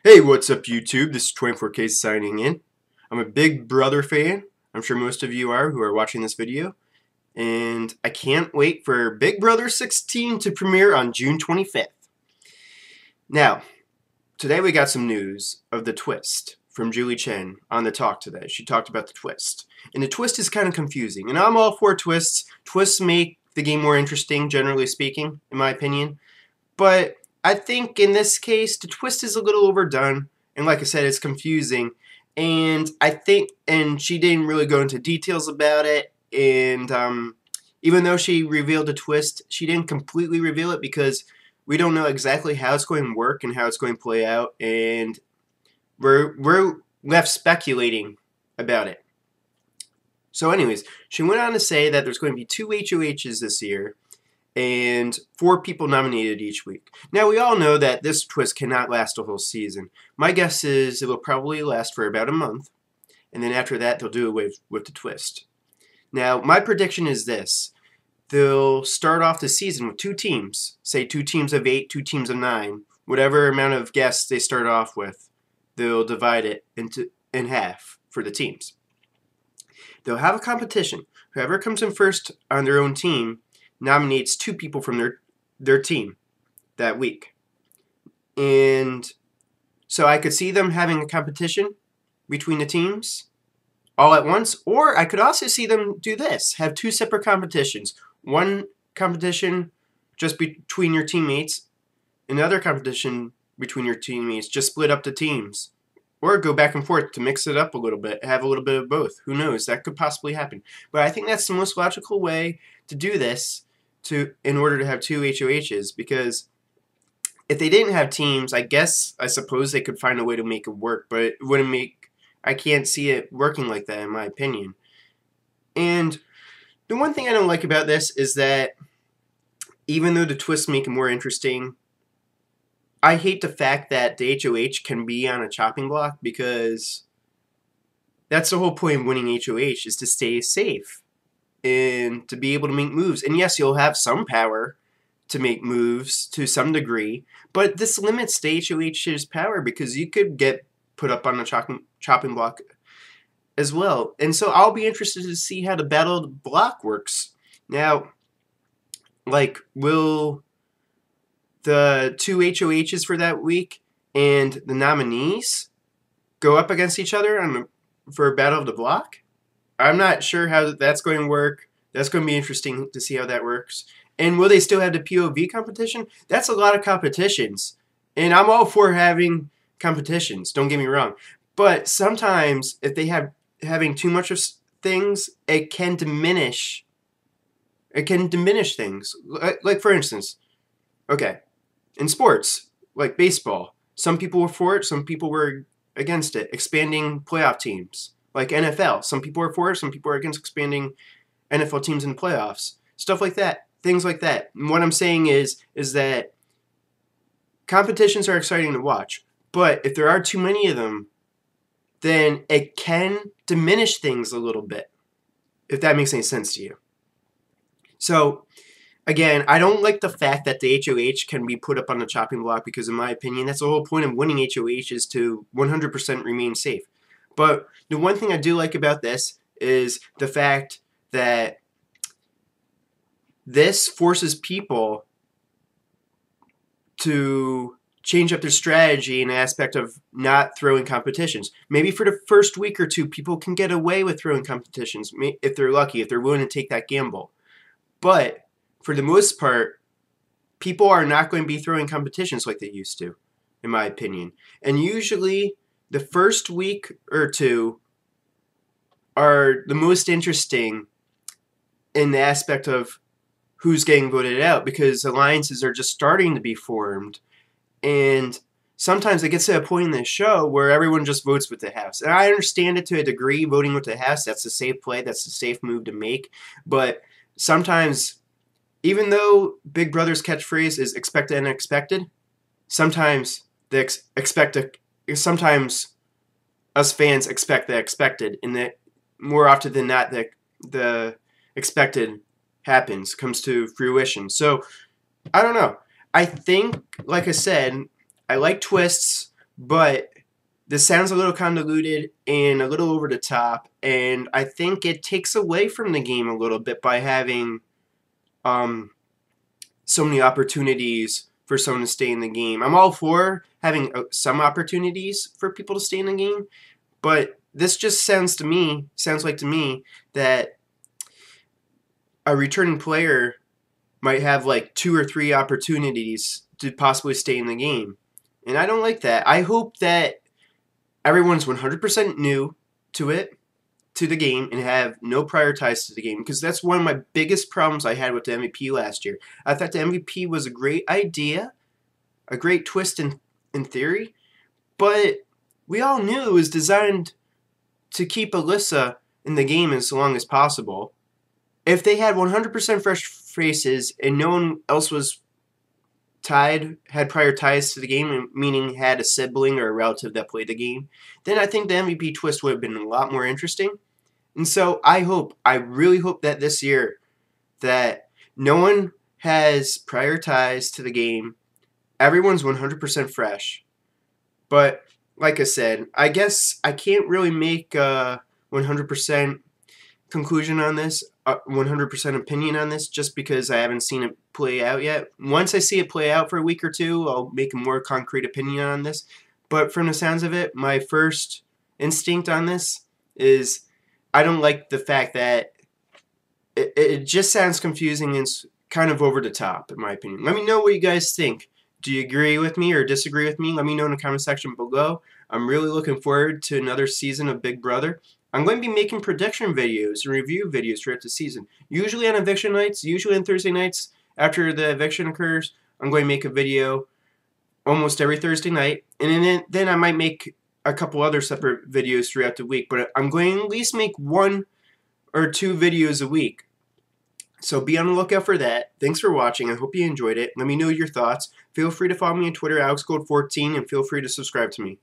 Hey, what's up YouTube? This is 24K signing in. I'm a Big Brother fan. I'm sure most of you are who are watching this video. And I can't wait for Big Brother 16 to premiere on June 25th. Now, today we got some news of the twist from Julie Chen on the talk today. She talked about the twist. And the twist is kind of confusing. And I'm all for twists. Twists make the game more interesting, generally speaking, in my opinion. But I think in this case, the twist is a little overdone. And like I said, it's confusing. And I think, and she didn't really go into details about it. And even though she revealed a twist, she didn't completely reveal it because we don't know exactly how it's going to work and how it's going to play out. And we're left speculating about it. So anyways, she went on to say that there's going to be 2 HOHs this year and 4 people nominated each week. Now, we all know that this twist cannot last a whole season. My guess is it will probably last for about a month, and then after that, they'll do away with the twist. Now, my prediction is this. They'll start off the season with 2 teams, say 2 teams of 8, 2 teams of 9, whatever amount of guests they start off with, they'll divide it in half for the teams. They'll have a competition. Whoever comes in first on their own team nominates 2 people from their team that week. And so I could see them having a competition between the teams all at once, or I could also see them do this, have 2 separate competitions. One competition just between your teammates, another competition between your teammates, just split up the teams. Or go back and forth to mix it up a little bit, have a little bit of both. Who knows? That could possibly happen. But I think that's the most logical way to do this in order to have 2 HOHs, because if they didn't have teams, I suppose they could find a way to make it work, but it wouldn't make, I can't see it working like that in my opinion. And the one thing I don't like about this is that even though the twists make it more interesting, I hate the fact that the HOH can be on a chopping block, because that's the whole point of winning HOH, is to stay safe and to be able to make moves. And yes, you'll have some power to make moves to some degree, but this limits the HOH's power because you could get put up on a chopping block as well. And so I'll be interested to see how the battle of the block works. Now, like, will the 2 HOHs for that week and the nominees go up against each other for a battle of the block? I'm not sure how that's going to work. That's going to be interesting to see how that works. And will they still have the POV competition? That's a lot of competitions. And I'm all for having competitions, don't get me wrong. But sometimes if they having too much of things, it can diminish things. Like for instance, okay, in sports, like baseball, some people were for it, some people were against it, expanding playoff teams. Like NFL, some people are for it, some people are against expanding NFL teams in the playoffs. Stuff like that, things like that. And what I'm saying is that competitions are exciting to watch, but if there are too many of them, then it can diminish things a little bit, if that makes any sense to you. So, again, I don't like the fact that the HOH can be put up on the chopping block because, in my opinion, that's the whole point of winning HOH, is to 100% remain safe. But the one thing I do like about this is the fact that this forces people to change up their strategy in the aspect of not throwing competitions. Maybe for the first week or 2, people can get away with throwing competitions if they're lucky, if they're willing to take that gamble. But for the most part, people are not going to be throwing competitions like they used to, in my opinion. And usually, the first week or 2 are the most interesting in the aspect of who's getting voted out, because alliances are just starting to be formed. And sometimes it gets to a point in the show where everyone just votes with the house. And I understand it to a degree, voting with the house, that's a safe play, that's a safe move to make. But sometimes, even though Big Brother's catchphrase is expect the unexpected, sometimes sometimes us fans expect the expected, and that more often than not, the expected comes to fruition. So I don't know. I think, like I said, I like twists, but this sounds a little convoluted and a little over the top, and I think it takes away from the game a little bit by having so many opportunities for someone to stay in the game. I'm all for having some opportunities for people to stay in the game, but this just sounds like to me that a returning player might have like 2 or 3 opportunities to possibly stay in the game. And I don't like that. I hope that everyone's 100% new to it, to the game, and have no prior ties to the game, because that's one of my biggest problems I had with the MVP last year. I thought the MVP was a great idea, a great twist in theory, but we all knew it was designed to keep Alyssa in the game as long as possible. If they had 100% fresh faces and no one else was had prior ties to the game, meaning had a sibling or a relative that played the game, then I think the MVP twist would have been a lot more interesting. And so I really hope that this year that no one has prior ties to the game. Everyone's 100% fresh. But like I said, I guess I can't really make a 100% conclusion on this, 100% opinion on this, just because I haven't seen it play out yet. Once I see it play out for a week or two, I'll make a more concrete opinion on this. But from the sounds of it, my first instinct on this is I don't like the fact that it just sounds confusing and kind of over the top, in my opinion. Let me know what you guys think. Do you agree with me or disagree with me? Let me know in the comment section below. I'm really looking forward to another season of Big Brother. I'm going to be making prediction videos and review videos throughout the season. Usually on eviction nights, usually on Thursday nights after the eviction occurs, I'm going to make a video almost every Thursday night. And then I might make a couple other separate videos throughout the week. But I'm going to at least make 1 or 2 videos a week. So be on the lookout for that. Thanks for watching. I hope you enjoyed it. Let me know your thoughts. Feel free to follow me on Twitter, AlexGold14, and feel free to subscribe to me.